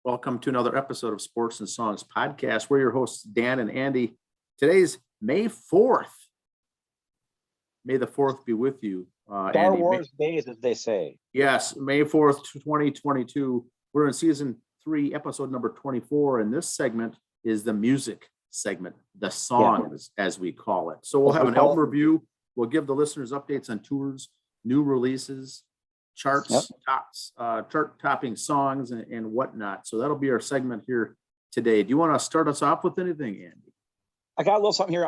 Welcome to another episode of Sports and Songs Podcast. We're your hosts, Dan and Andy. Today's May 4th. May the 4th be with you. Star Andy. Wars days, as they say. Yes, May 4th, 2022. We're in season 3, episode number 24, and this segment is the music segment, the songs, as we call it. So we'll have an album review. We'll give the listeners updates on tours, new releases, charts, chart-topping songs, and whatnot. So that'll be our segment here today. Do you want to start us off with anything, Andy? I got a little something here.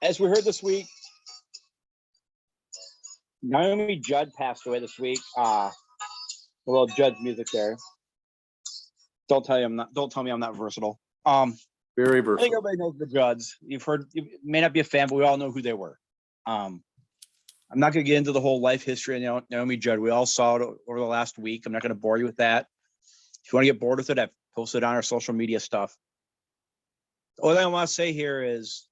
As we heard this week, Naomi Judd passed away this week. A little Judd's music there. Don't tell me I'm not versatile. Very versatile. I think everybody knows the Judds. You may not be a fan, but we all know who they were. I'm not going to get into the whole life history of Naomi Judd. We all saw it over the last week. I'm not going to bore you with that. If you want to get bored with it, I've posted on our social media stuff. The only thing I want to say here is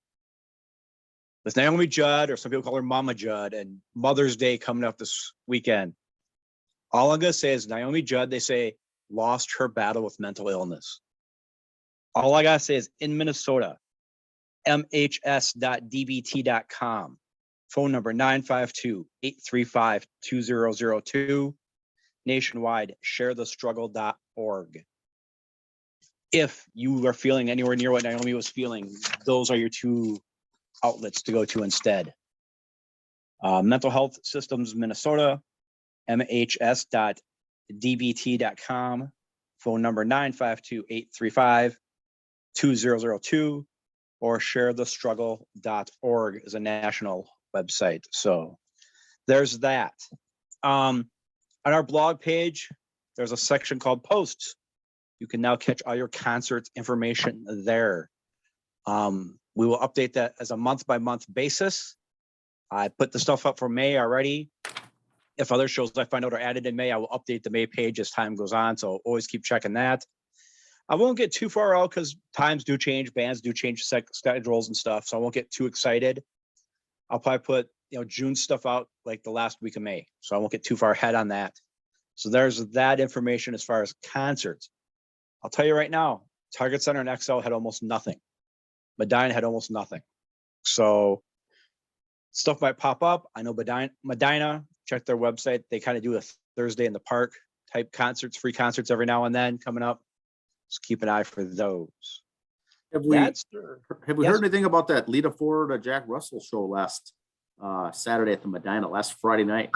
with Naomi Judd, or some people call her Mama Judd, and Mother's Day coming up this weekend, all I'm going to say is Naomi Judd, they say, lost her battle with mental illness. All I got to say is in Minnesota, mhs.dbt.com. Phone number 952-835-2002. Nationwide, sharethestruggle.org. If you are feeling anywhere near what Naomi was feeling, those are your two outlets to go to instead. Mental Health Systems Minnesota, mhs.dbt.com. Phone number 952-835-2002. Or sharethestruggle.org is a national website. So there's that. On our blog page, there's a section called Posts. You can now catch all your concert information there. We will update that as a month-by-month basis. I put the stuff up for May already. If other shows I find out are added in May, I will update the May page as time goes on. So always keep checking that. I won't get too far out because times do change, bands do change schedules and stuff. So I won't get too excited. I'll probably put June stuff out like the last week of May. So I won't get too far ahead on that. So there's that information as far as concerts. I'll tell you right now, Target Center and XL had almost nothing. Medina had almost nothing. So stuff might pop up. I know Medina, check their website. They kind of do a Thursday in the park type concerts, free concerts every now and then coming up. Just keep an eye for those. Have we heard anything about that Lita Ford, Jack Russell show last Saturday at the Medina, last Friday night?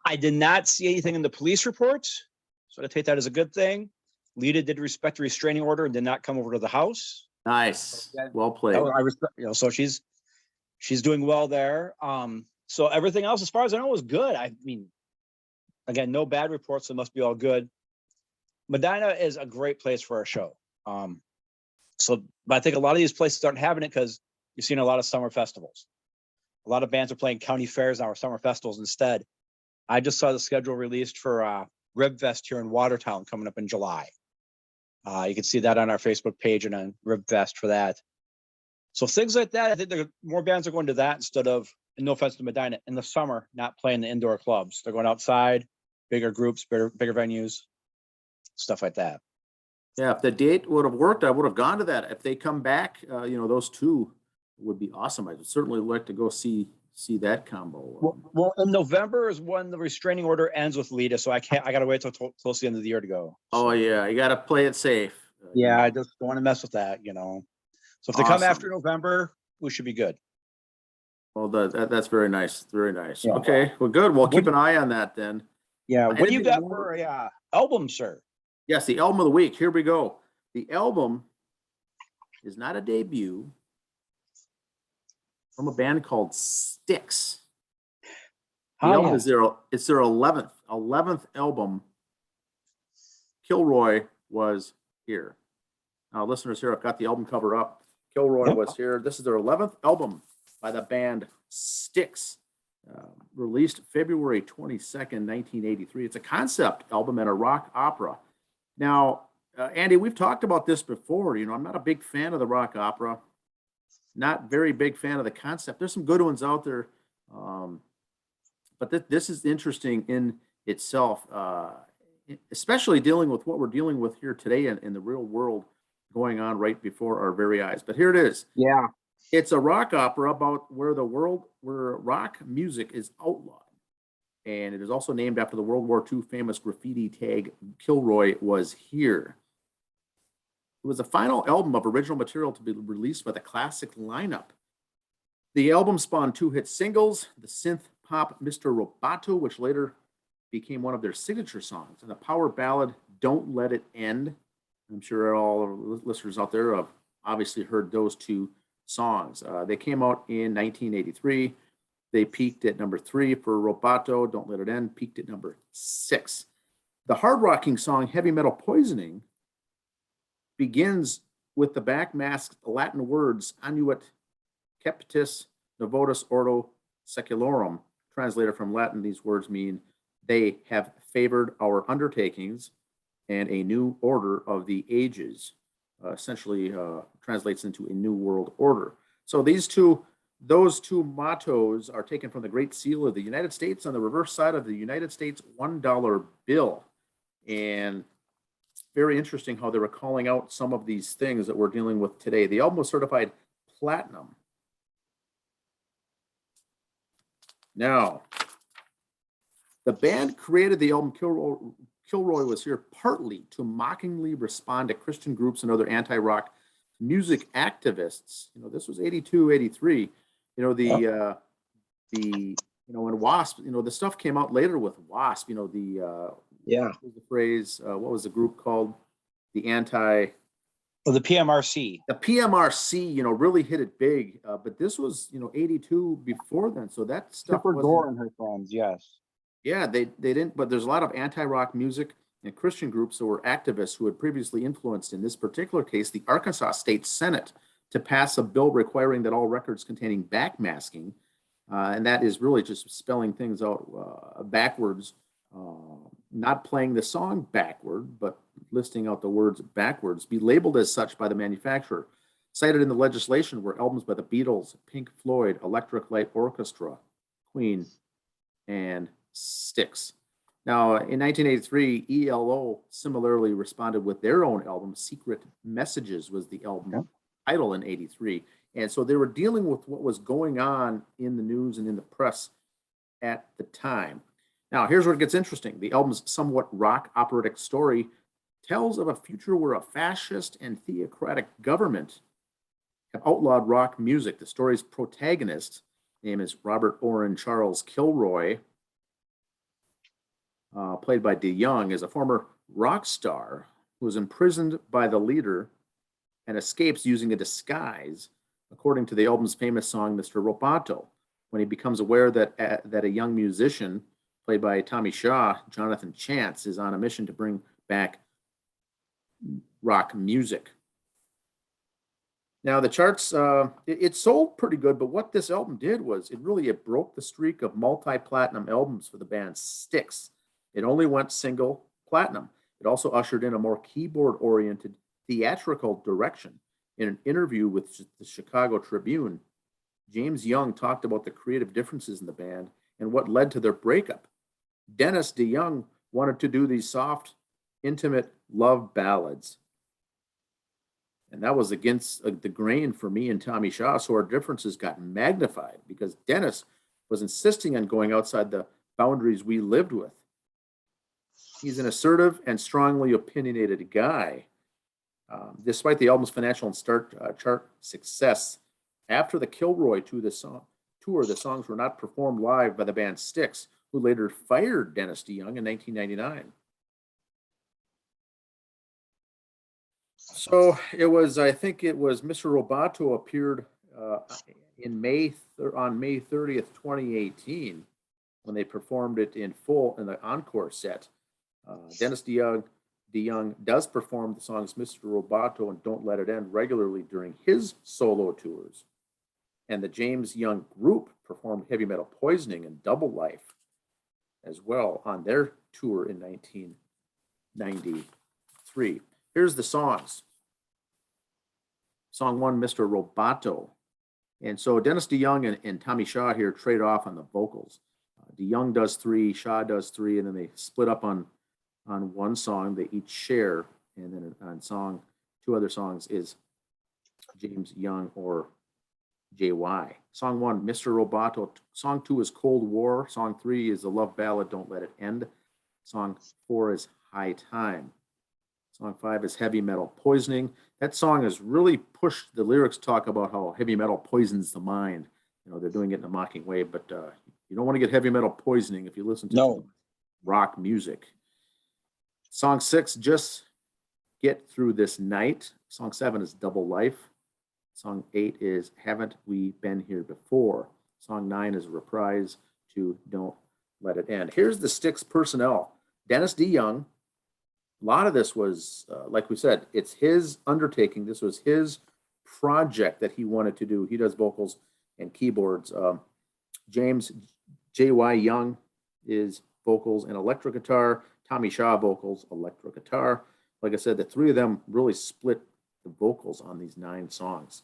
I did not see anything in the police reports, so I take that as a good thing. Lita did respect the restraining order and did not come over to the house. Nice, well played. I respect, so she's doing well there. So everything else, as far as I know, was good. I mean, again, no bad reports, so it must be all good. Medina is a great place for a show. But I think a lot of these places aren't having it because you're seeing a lot of summer festivals. A lot of bands are playing county fairs now or summer festivals instead. I just saw the schedule released for Ribfest here in Watertown coming up in July. You can see that on our Facebook page and on Ribfest for that. So things like that, I think more bands are going to that instead of, and no offense to Medina, in the summer, not playing the indoor clubs. They're going outside, bigger groups, bigger venues, stuff like that. Yeah, if the date would have worked, I would have gone to that. If they come back, those two would be awesome. I'd certainly like to go see that combo. Well, in November is when the restraining order ends with Lita, so I got to wait till close to the end of the year to go. So, oh yeah, you got to play it safe. I just don't want to mess with that, So if they come after November, we should be good. Well, that's very nice. Very nice. Yeah. Okay, well, good. We'll keep an eye on that then. Yeah. What do you got for album, sir? Yes, the album of the week. Here we go. The album is not a debut from a band called Styx. The album is their 11th album. Kilroy was here. Now, listeners here, I've got the album cover up. Kilroy was here. This is their 11th album by the band Styx. Released February 22nd, 1983. It's a concept album and a rock opera. Now, Andy, we've talked about this before. I'm not a big fan of the rock opera. Not very big fan of the concept. There's some good ones out there. But this is interesting in itself. especially dealing with what we're dealing with here today in the real world going on right before our very eyes. But here it is. Yeah. It's a rock opera about where rock music is outlawed. And it is also named after the World War II famous graffiti tag Kilroy Was Here. It was the final album of original material to be released by the classic lineup. The album spawned 2 hit singles, the synth pop Mr. Roboto, which later became one of their signature songs, and the power ballad Don't Let It End. I'm sure all the listeners out there have obviously heard those 2 songs. They came out in 1983. They peaked at number 3 for Roboto, Don't Let It End, peaked at number 6. The hard rocking song Heavy Metal Poisoning begins with the backmasked Latin words Annuit Ceptis Novotus Ordo Secularum. Translated from Latin, these words mean they have favored our undertakings and a new order of the ages. Essentially translates into a new world order. So those two mottos are taken from the Great Seal of the United States on the reverse side of the United States $1 bill. And very interesting how they were calling out some of these things that we're dealing with today. The album was certified platinum. Now, the band created the album Kilroy Was Here partly to mockingly respond to Christian groups and other anti-rock music activists. This was 82, 83. And Wasp, the stuff came out later with Wasp, what was the phrase, what was the group called? The PMRC. The PMRC, really hit it big. But this was, 82 before then. So that stuff Tipper Gore and her friends, yes. Yeah, they didn't, but there's a lot of anti-rock music and Christian groups that were activists who had previously influenced, in this particular case, the Arkansas State Senate to pass a bill requiring that all records containing backmasking, and that is really just spelling things out backwards, not playing the song backward, but listing out the words backwards, be labeled as such by the manufacturer. Cited in the legislation were albums by the Beatles, Pink Floyd, Electric Light Orchestra, Queen, and Styx. Now, in 1983, ELO similarly responded with their own album. Secret Messages was the album title in 83. And so they were dealing with what was going on in the news and in the press at the time. Now, here's where it gets interesting. The album's somewhat rock operatic story tells of a future where a fascist and theocratic government have outlawed rock music. The story's protagonist, name is Robert Orrin Charles Kilroy, played by DeYoung, is a former rock star who was imprisoned by the leader and escapes using a disguise, according to the album's famous song, Mr. Roboto. When he becomes aware that a young musician, played by Tommy Shaw, Jonathan Chance, is on a mission to bring back rock music. Now, the charts, it sold pretty good, but what this album did was it broke the streak of multi-platinum albums for the band Styx. It only went single platinum. It also ushered in a more keyboard-oriented theatrical direction. In an interview with the Chicago Tribune, James Young talked about the creative differences in the band and what led to their breakup. Dennis DeYoung wanted to do these soft, intimate love ballads. And that was against the grain for me and Tommy Shaw, so our differences got magnified because Dennis was insisting on going outside the boundaries we lived with. He's an assertive and strongly opinionated guy. Despite the album's financial and chart success, after the Kilroy tour, the songs were not performed live by the band Styx, who later fired Dennis DeYoung in 1999. So I think it was Mr. Roboto appeared on May 30th, 2018, when they performed it in full in the encore set. Dennis DeYoung does perform the songs Mr. Roboto and Don't Let It End regularly during his solo tours. And the James Young group performed Heavy Metal Poisoning and Double Life as well on their tour in 1993. Here's the songs. Song 1, Mr. Roboto. And so Dennis DeYoung and Tommy Shaw here trade off on the vocals. DeYoung does 3, Shaw does 3, and then they split up on on one song they each share, and then on two other songs is James Young or JY. Song 1, Mr. Roboto. Song 2 is Cold War. Song 3 is the love ballad, Don't Let It End. Song 4 is High Time. Song 5 is Heavy Metal Poisoning. That song has really pushed, the lyrics talk about how heavy metal poisons the mind. You know, they're doing it in a mocking way, but you don't want to get heavy metal poisoning if you listen to rock music. Song 6, Just Get Through This Night. Song 7 is Double Life. Song 8 is Haven't We Been Here Before. Song 9 is a reprise to Don't Let It End. Here's the Styx personnel. Dennis DeYoung. A lot of this was, like we said, it's his undertaking. This was his project that he wanted to do. He does vocals and keyboards. James J.Y. Young is vocals and electric guitar. Tommy Shaw vocals, electric guitar. Like I said, the three of them really split the vocals on these 9 songs.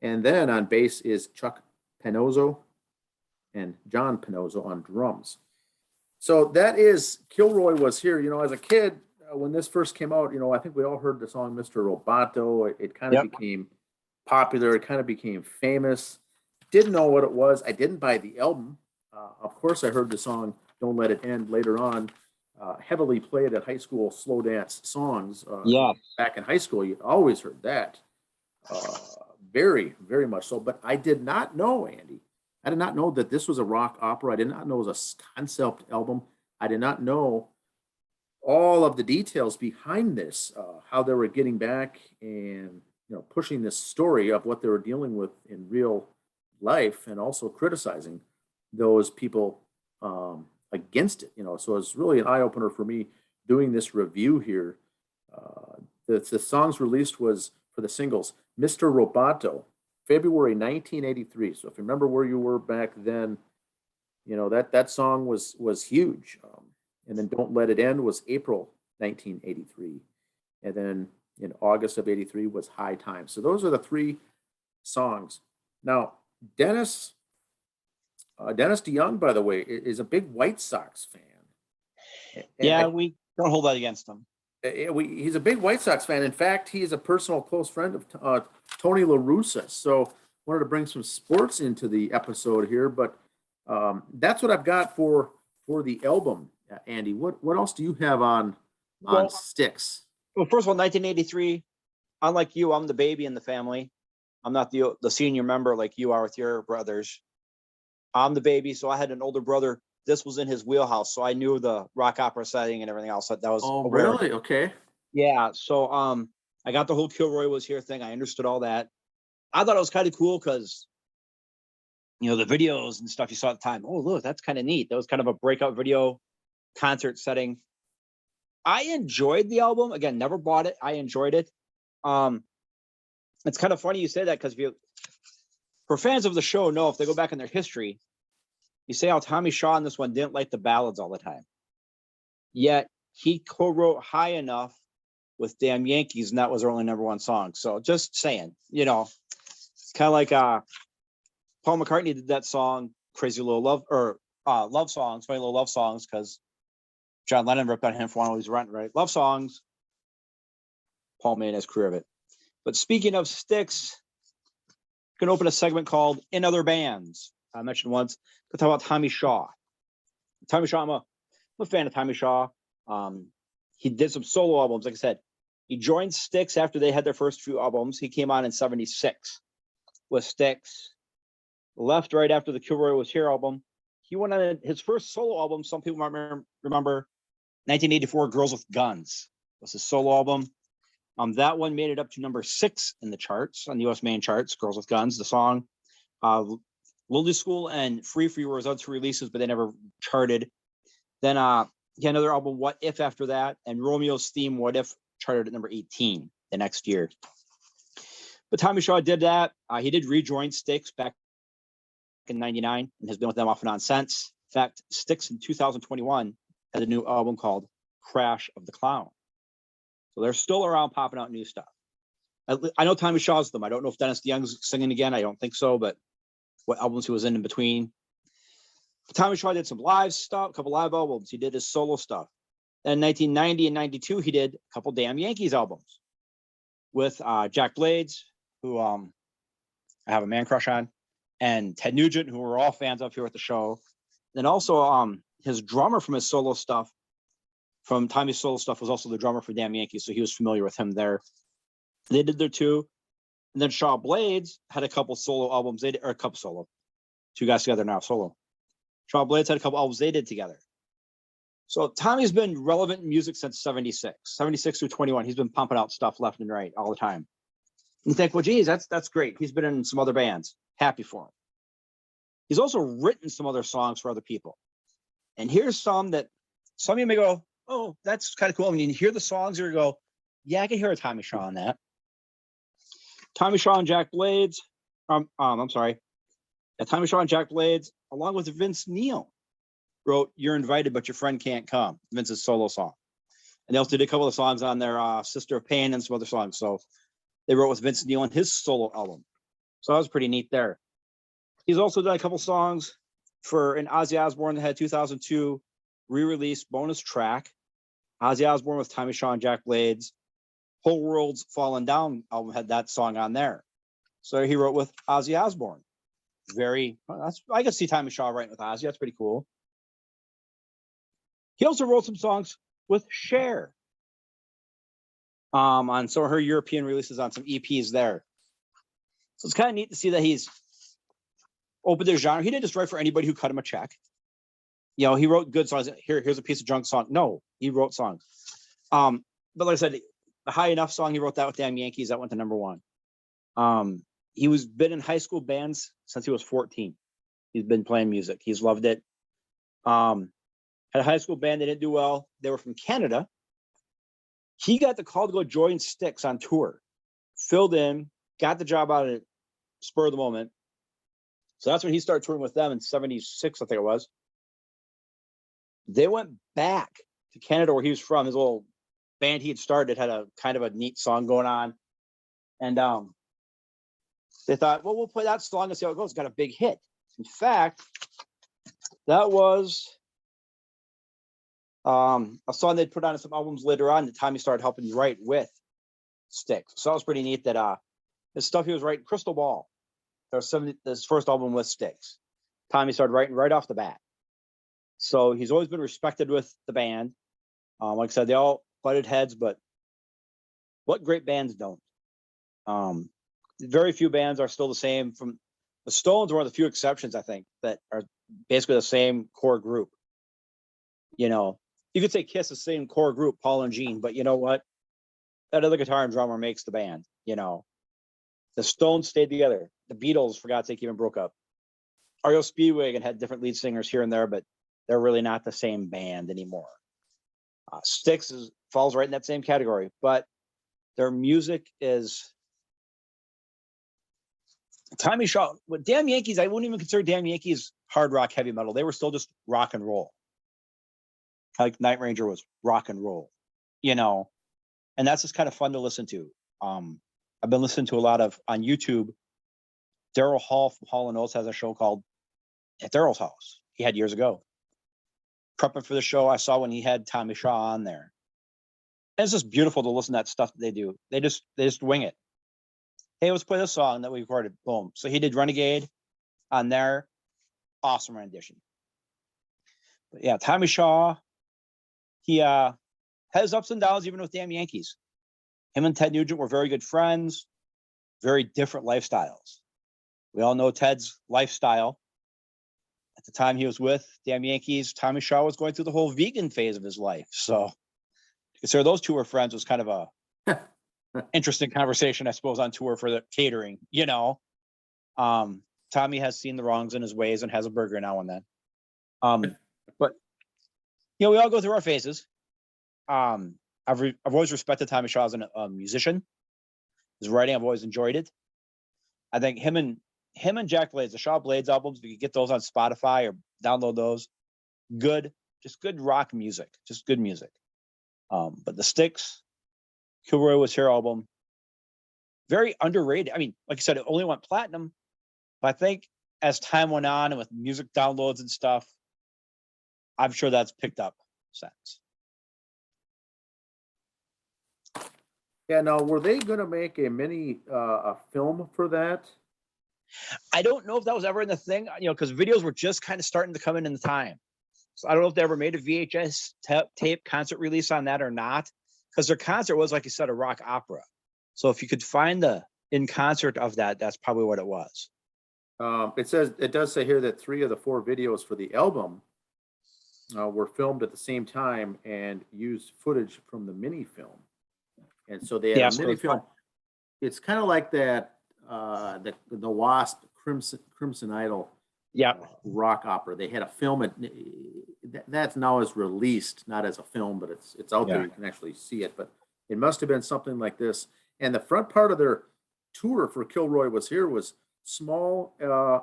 And then on bass is Chuck Penozzo and John Penozzo on drums. So that is, Kilroy Was Here. You know, as a kid, when this first came out, you know, I think we all heard the song Mr. Roboto. It kind of became popular. It kind of became famous. Didn't know what it was. I didn't buy the album. Of course, I heard the song Don't Let It End later on, heavily played at high school slow dance songs. Back in high school, you always heard that. Very, very much so. But I did not know, Andy. I did not know that this was a rock opera. I did not know it was a concept album. I did not know all of the details behind this, how they were getting back and, you know, pushing this story of what they were dealing with in real life, and also criticizing those people against it. You know, so it's really an eye opener for me doing this review here. The songs released was for the singles, Mr. Roboto, February 1983. So if you remember where you were back then, you know, that song was huge. And then Don't Let It End was April 1983. And then in August of 83 was High Time. So those are the 3 songs. Now, Dennis DeYoung, by the way, is a big White Sox fan. And we don't hold that against him. He's a big White Sox fan. In fact, he is a personal close friend of Tony La Russa. So wanted to bring some sports into the episode here, but that's what I've got for the album. Andy, what else do you have on Styx? Well, first of all, 1983. Unlike you, I'm the baby in the family. I'm not the senior member like you are with your brothers. I'm the baby, so I had an older brother. This was in his wheelhouse, so I knew the rock opera setting and everything else. That was really? Okay. Yeah. So I got the whole Kilroy Was Here thing. I understood all that. I thought it was kind of cool because, you know, the videos and stuff you saw at the time. Oh, look, that's kind of neat. That was kind of a breakout video concert setting. I enjoyed the album. Again, never bought it. I enjoyed it. It's kind of funny you say that, because for fans of the show know, if they go back in their history, you say how Tommy Shaw in this one didn't like the ballads all the time. Yet he co-wrote High Enough with Damn Yankees, and that was their only #1 song. So just saying, you know, it's kind of like Paul McCartney did that song, Crazy Little Love, or Love Songs, Funny Little Love Songs, because John Lennon ripped on him for one of his right love songs. Paul made his career of it. But speaking of Styx, going to open a segment called In Other Bands. I mentioned once to talk about Tommy Shaw. Tommy Shaw, I'm a fan of Tommy Shaw. He did some solo albums. Like I said, he joined Styx after they had their first few albums. He came on in '76 with Styx. Left right after the Kilroy Was Here album. He went on his first solo album. Some people might remember 1984, Girls with Guns was his solo album. That one made it up to #6 in the charts, on the US main charts, Girls with Guns, the song. Lily School and Free Free were his other 2 releases, but they never charted. Then he had another album, What If, after that, and Romeo's Theme, What If, charted at #18 the next year. But Tommy Shaw did that. He did rejoin Styx back in '99 and has been with them off and on since. In fact, Styx in 2021 has a new album called Crash of the Clown. So they're still around popping out new stuff. I know Tommy Shaw's them. I don't know if Dennis DeYoung's singing again. I don't think so, but what albums he was in between. Tommy Shaw did some live stuff, a couple live albums. He did his solo stuff. In 1990 and 92, he did a couple Damn Yankees albums with Jack Blades, who I have a man crush on, and Ted Nugent, who we're all fans of here at the show. Then also his drummer from his solo stuff, from Tommy's solo stuff, was also the drummer for Damn Yankees, so he was familiar with him there. They did their two. And then Shaw Blades had a couple solo albums. They did, or a couple solo. Two guys together now, solo. Shaw Blades had a couple albums they did together. So Tommy's been relevant in music since 76 through 21. He's been pumping out stuff left and right all the time. And you think, well, geez, that's great. He's been in some other bands. Happy for him. He's also written some other songs for other people. And here's some that some of you may go, oh, that's kind of cool. I mean, you hear the songs, you go, yeah, I can hear a Tommy Shaw on that. Tommy Shaw and Jack Blades. I'm sorry. Yeah, Tommy Shaw and Jack Blades, along with Vince Neil, wrote "You're Invited, But Your Friend Can't Come," Vince's solo song. And they also did a couple of songs on their Sister of Pain and some other songs. So they wrote with Vince Neil on his solo album. So that was pretty neat there. He's also done a couple songs for an Ozzy Osbourne that had 2002 re-release bonus track. Ozzy Osbourne with Tommy Shaw and Jack Blades. Whole World's Fallen Down album had that song on there. So he wrote with Ozzy Osbourne. I can see Tommy Shaw writing with Ozzy. That's pretty cool. He also wrote some songs with Cher on some of her European releases on some EPs there. So it's kind of neat to see that he's open to genre. He didn't just write for anybody who cut him a check. You know, he wrote good songs. Here's a piece of junk song. No, he wrote songs. But like I said, the High Enough song, he wrote that with Damn Yankees. That went to #1. He was been in high school bands since he was 14. He's been playing music. He's loved it. Had a high school band. They didn't do well. They were from Canada. He got the call to go join Styx on tour. Filled in, got the job out of it, spur of the moment. So that's when he started touring with them in 76, I think it was. They went back to Canada where he was from. His little band he had started had a kind of a neat song going on. And they thought, well, we'll play that song and see how it goes. It's got a big hit. In fact, that was a song they'd put on some albums later on that Tommy started helping write with Styx. So that was pretty neat that his stuff he was writing, Crystal Ball, his first album with Styx. Tommy started writing right off the bat. So he's always been respected with the band. Like I said, they all butted heads, but what great bands don't? Very few bands are still the same. From the Stones are one of the few exceptions, I think, that are basically the same core group. You know, you could say Kiss is the same core group, Paul and Gene, but you know what? That other guitar and drummer makes the band. You know, the Stones stayed together. The Beatles, for God's sake, even broke up. REO Speedwagon had different lead singers here and there, but they're really not the same band anymore. Styx falls right in that same category, but their music is Tommy Shaw. With Damn Yankees, I wouldn't even consider Damn Yankees hard rock, heavy metal. They were still just rock and roll. Like Night Ranger was rock and roll, you know, and that's just kind of fun to listen to. I've been listening to a lot of on YouTube. Daryl Hall from Hall & Oates has a show called At Daryl's House. He had years ago. Prepping for the show, I saw when he had Tommy Shaw on there. And it's just beautiful to listen to that stuff that they do. They just wing it. Hey, let's play this song that we recorded. Boom. So he did Renegade on there. Awesome rendition. But yeah, Tommy Shaw, he has ups and downs even with Damn Yankees. Him and Ted Nugent were very good friends, very different lifestyles. We all know Ted's lifestyle. At the time he was with Damn Yankees, Tommy Shaw was going through the whole vegan phase of his life. So to consider those two were friends was kind of a interesting conversation, I suppose, on tour for the catering, you know. Tommy has seen the wrongs in his ways and has a burger now and then. But you know, we all go through our phases. I've always respected Tommy Shaw as a musician. His writing, I've always enjoyed it. I think him and Jack Blades, the Shaw Blades albums, if you could get those on Spotify or download those, just good rock music, just good music. But the Styx, Kilroy Was Here album, very underrated. I mean, like I said, it only went platinum, but I think as time went on and with music downloads and stuff, I'm sure that's picked up since. Yeah, now, were they gonna make a mini, a film for that? I don't know if that was ever in the thing, because videos were just kind of starting to come in the time. So I don't know if they ever made a VHS tape concert release on that or not, because their concert was, like you said, a rock opera. So if you could find the in concert of that, that's probably what it was. It does say here that 3 of the 4 videos for the album were filmed at the same time and used footage from the mini film. And so they had Yeah, a so mini it's film. It's kind of like that, the Wasp Crimson Idol yeah, rock opera. They had a film that's now is released, not as a film, but it's out there. Yeah. You can actually see it. But it must have been something like this. And the front part of their tour for Kilroy Was Here was small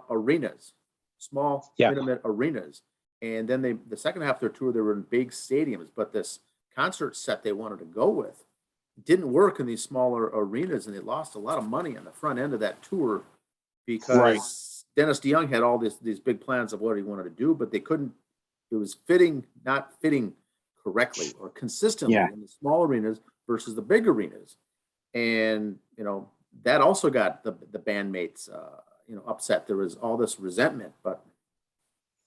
arenas, small Yeah. intimate arenas. And then the second half of their tour, they were in big stadiums. But this concert set they wanted to go with didn't work in these smaller arenas, and they lost a lot of money on the front end of that tour because Right. Dennis DeYoung had all these big plans of what he wanted to do, but they couldn't. It was not fitting correctly or consistently Yeah. in the small arenas versus the big arenas, and that also got the bandmates upset. There was all this resentment, but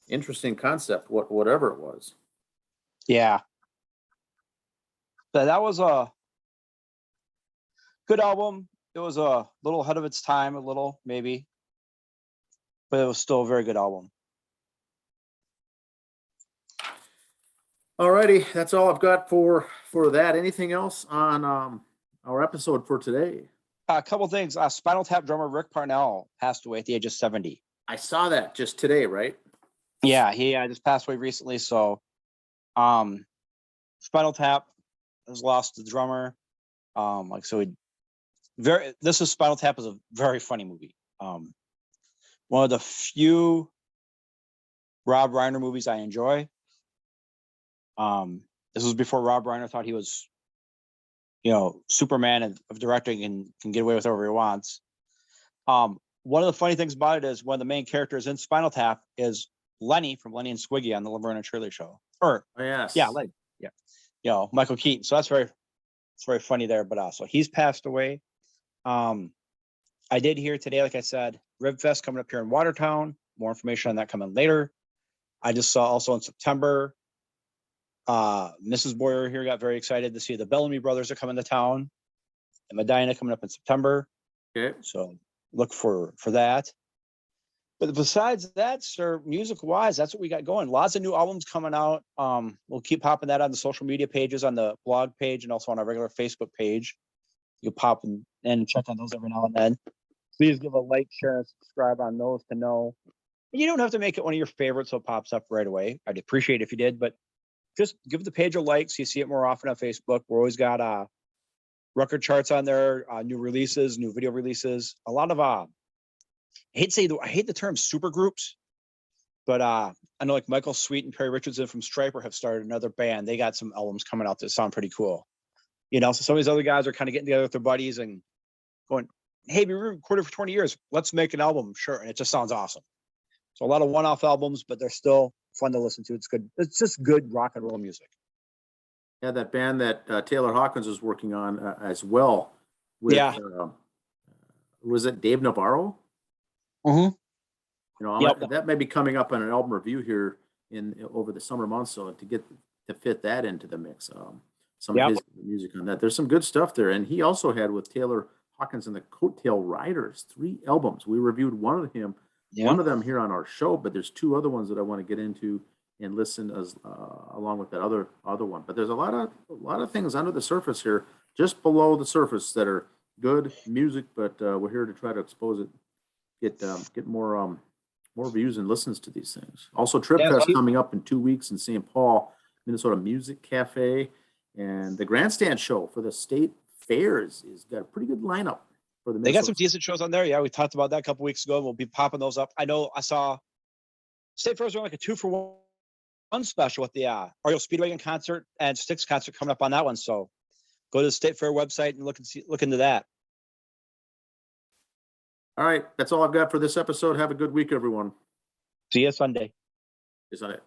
interesting concept, whatever it was. Yeah. But that was a good album. It was a little ahead of its time, a little maybe, but it was still a very good album. Alrighty, that's all I've got for that. Anything else on our episode for today? A couple things. Spinal Tap drummer Rick Parnell passed away at the age of 70. I saw that just today, right? Yeah, he just passed away recently. So, Spinal Tap has lost the drummer. This is Spinal Tap is a very funny movie. One of the few Rob Reiner movies I enjoy. This was before Rob Reiner thought he was, Superman of directing and can get away with whatever he wants. One of the funny things about it is one of the main characters in Spinal Tap is Lenny from Lenny and Squiggy on the Laverne and Shirley show. Oh, yes. Yeah, Lenny. Yeah. Michael Keaton. So it's very funny there. But so he's passed away. I did hear today, like I said, Ribfest coming up here in Watertown. More information on that coming later. I just saw also in September, Mrs. Boyer here got very excited to see the Bellamy brothers are coming to town, and Medina coming up in September. Okay. So look for that. But besides that, sir, music wise, that's what we got going. Lots of new albums coming out. We'll keep popping that on the social media pages, on the blog page, and also on our regular Facebook page. You pop and check on those every now and then. Please give a like, share, and subscribe on those to know. You don't have to make it one of your favorites so it pops up right away. I'd appreciate it if you did, but just give the page a like so you see it more often on Facebook. We're always got record charts on there, new releases, new video releases. A lot of I hate the term super groups, but I know like Michael Sweet and Perry Richardson from Stryper have started another band. They got some albums coming out that sound pretty cool. So some of these other guys are kind of getting together with their buddies and going, hey, we recorded for 20 years. Let's make an album. Sure. And it just sounds awesome. So a lot of one-off albums, but they're still fun to listen to. It's good. It's just good rock and roll music. Yeah, that band that Taylor Hawkins was working on as well. With, Yeah. Was it Dave Navarro? Mm-hmm. Yep. That may be coming up on an album review here over the summer months. So to fit that into the mix, some of his music on that. There's some good stuff there, and he also had with Taylor Hawkins and the Coattail Riders 3 albums. We reviewed one of them here on our show, but there's 2 other ones that I want to get into and listen as along with that other one. But there's a lot of things under the surface here, just below the surface, that are good music. But we're here to try to expose it, get more views and listens to these things. Also, Trip Fest coming up in 2 weeks in St. Paul, Minnesota Music Cafe, and the Grandstand Show for the state fairs is got a pretty good lineup. They got some decent shows on there. Yeah, we talked about that a couple weeks ago. We'll be popping those up. I know I saw State Fair's doing like a 2-for-1 special with the REO Speedwagon concert and Styx concert coming up on that one. So go to the State Fair website and look into that. All right, that's all I've got for this episode. Have a good week, everyone. See you Sunday. Is that it?